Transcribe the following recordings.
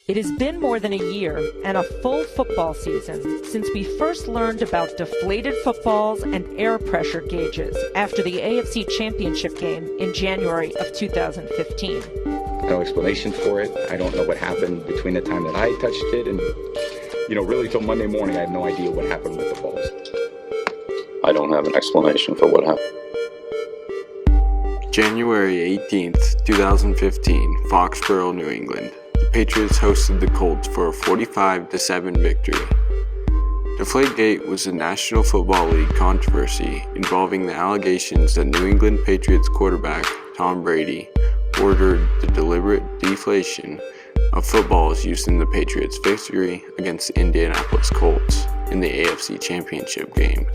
It has been more than a year and a full football season since we first learned about deflated footballs and air pressure gauges after the AFC Championship game in January of 2015. No explanation for it. I don't know what happened between the time that I touched it and, really till Monday morning, I have no idea what happened with the balls. I don't have an explanation for what happened. January 18th, 2015, Foxborough, New England. The Patriots hosted the Colts for a 45-7 victory. Deflategate was a National Football League controversy involving the allegations that New England Patriots quarterback Tom Brady ordered the deliberate deflation of footballs used in the Patriots' victory against the Indianapolis Colts in the AFC Championship game.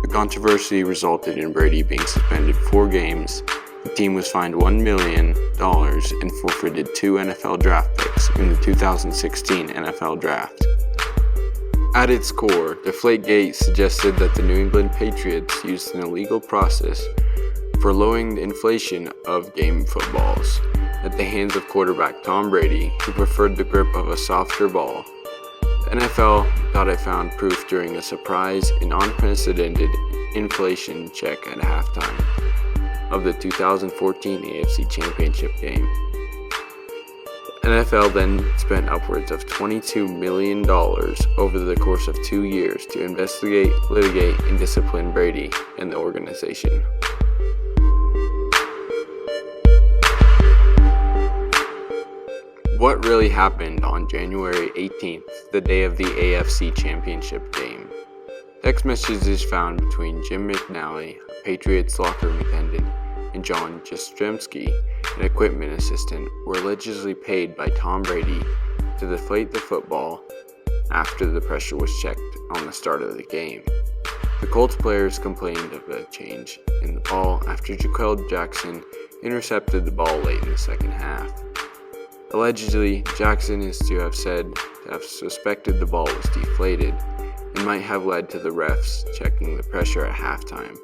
The controversy resulted in Brady being suspended 4 games. The team was fined $1 million and forfeited 2 NFL draft picks in the 2016 NFL Draft. At its core, Deflategate suggested that the New England Patriots used an illegal process for lowering the inflation of game footballs at the hands of quarterback Tom Brady, who preferred the grip of a softer ball. The NFL thought it found proof during a surprise and unprecedented inflation check at halftime of the 2014 AFC Championship game. The NFL then spent upwards of $22 million over the course of 2 years to investigate, litigate, and discipline Brady and the organization. What really happened on January 18th, the day of the AFC Championship game? Text messages found between Jim McNally, a Patriots locker room attendant, and John Jastrzemski, an equipment assistant, were allegedly paid by Tom Brady to deflate the football after the pressure was checked on the start of the game. The Colts players complained of a change in the ball after Jaquel Jackson intercepted the ball late in the second half. Allegedly, Jackson is to have said to have suspected the ball was deflated and might have led to the refs checking the pressure at halftime,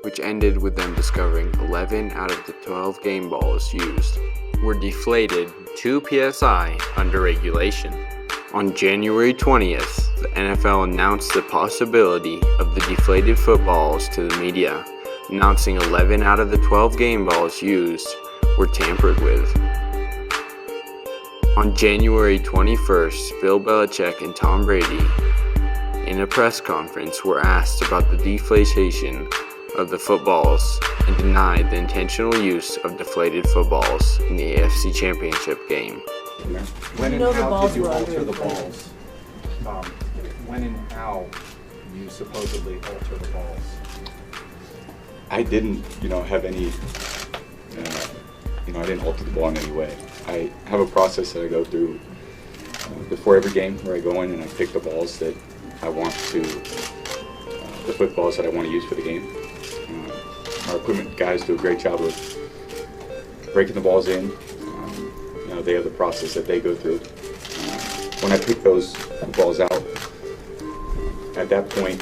which ended with them discovering 11 out of the 12 game balls used were deflated 2 psi under regulation. On January 20th, the NFL announced the possibility of the deflated footballs to the media, announcing 11 out of the 12 game balls used were tampered with. On January 21st, Bill Belichick and Tom Brady, in a press conference, were asked about the deflation of the footballs and denied the intentional use of deflated footballs in the AFC Championship game. When and how did you alter the balls? When and how you supposedly alter the balls? I didn't, have any, I didn't alter the ball in any way. I have a process that I go through before every game where I go in and I pick the balls that I want to, the footballs that I want to use for the game. Our equipment guys do a great job of breaking the balls in. They have the process that they go through. When I pick those balls out, at that point,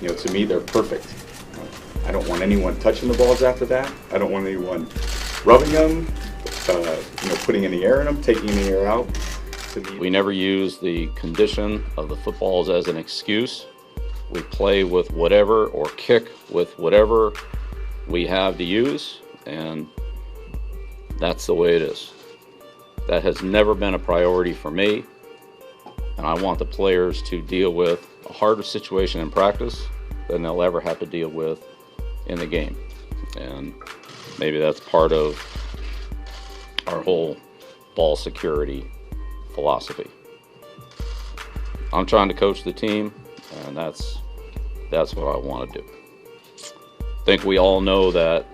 to me they're perfect. I don't want anyone touching the balls after that. I don't want anyone rubbing them, putting any air in them, taking any air out. We never use the condition of the footballs as an excuse. We play with whatever or kick with whatever we have to use, and that's the way it is. That has never been a priority for me, and I want the players to deal with a harder situation in practice than they'll ever have to deal with in the game. And maybe that's part of our whole ball security philosophy. I'm trying to coach the team, and that's what I want to do. I think we all know that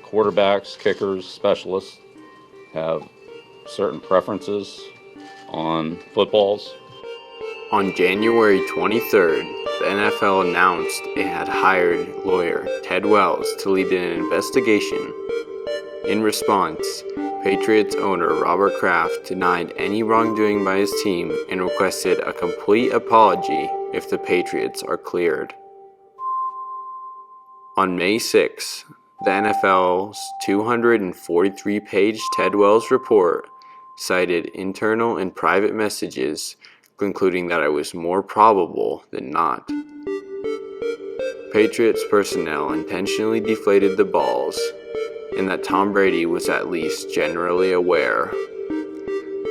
quarterbacks, kickers, specialists have certain preferences on footballs. On January 23rd, the NFL announced it had hired lawyer Ted Wells to lead an investigation. In response, Patriots owner Robert Kraft denied any wrongdoing by his team and requested a complete apology if the Patriots are cleared. On May 6, the NFL's 243-page Ted Wells report cited internal and private messages, concluding that it was more probable than not. Patriots personnel intentionally deflated the balls, and that Tom Brady was at least generally aware.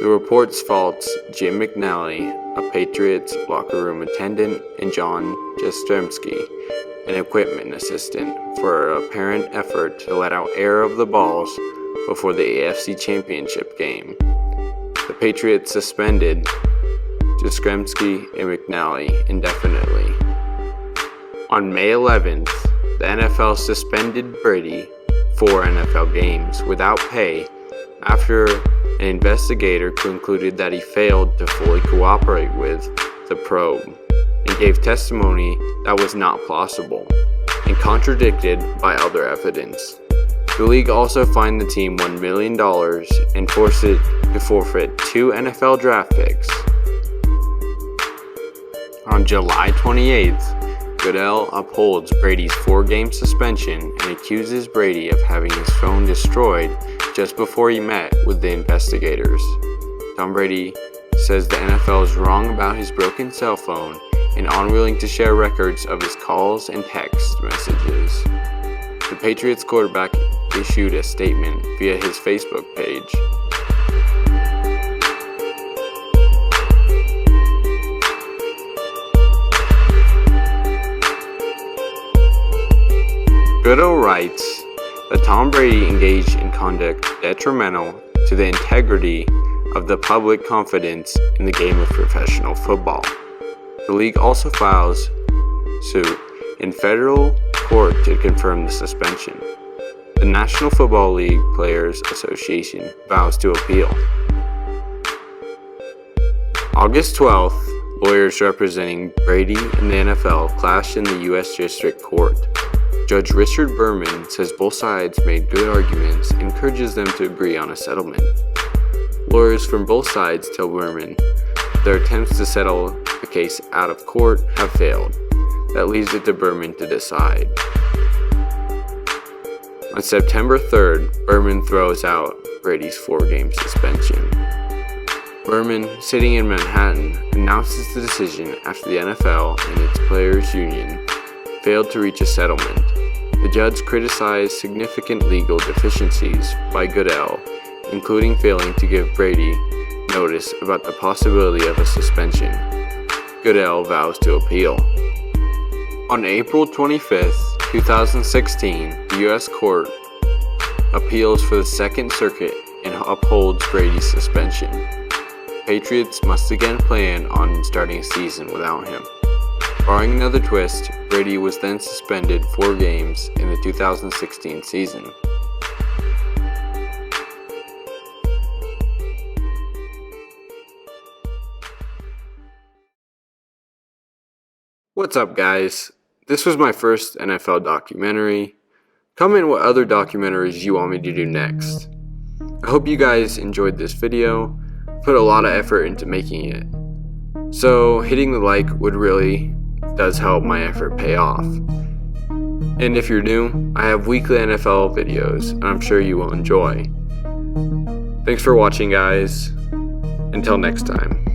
The reports faults Jim McNally, a Patriots locker room attendant, and John Jastrzemski, an equipment assistant, for an apparent effort to let out air of the balls before the AFC Championship game. The Patriots suspended Jastrzemski and McNally indefinitely. On May 11th, the NFL suspended Brady 4 NFL games without pay after an investigator concluded that he failed to fully cooperate with the probe and gave testimony that was not plausible and contradicted by other evidence. The league also fined the team $1 million and forced it to forfeit 2 NFL draft picks. On July 28th, Goodell upholds Brady's 4-game suspension and accuses Brady of having his phone destroyed just before he met with the investigators. Tom Brady says the NFL is wrong about his broken cell phone and unwilling to share records of his calls and text messages. The Patriots quarterback issued a statement via his Facebook page. Goodell writes that Tom Brady engaged in conduct detrimental to the integrity of the public confidence in the game of professional football. The league also files suit in federal court to confirm the suspension. The National Football League Players Association vows to appeal. August 12th, lawyers representing Brady and the NFL clashed in the U.S. District Court. Judge Richard Berman says both sides made good arguments and encourages them to agree on a settlement. Lawyers from both sides tell Berman their attempts to settle the case out of court have failed. That leaves it to Berman to decide. On September 3rd, Berman throws out Brady's 4-game suspension. Berman, sitting in Manhattan, announces the decision after the NFL and its players' union failed to reach a settlement. The judge criticized significant legal deficiencies by Goodell, including failing to give Brady notice about the possibility of a suspension. Goodell vows to appeal. On April 25th, 2016, the U.S. Court appeals for the Second Circuit and upholds Brady's suspension. Patriots must again plan on starting a season without him. Barring another twist, Brady was then suspended 4 games in the 2016 season. What's up, guys? This was my first NFL documentary. Comment what other documentaries you want me to do next. I hope you guys enjoyed this video. Put a lot of effort into making it. So hitting the like does help my effort pay off. And if you're new, I have weekly NFL videos, and I'm sure you will enjoy. Thanks for watching, guys. Until next time.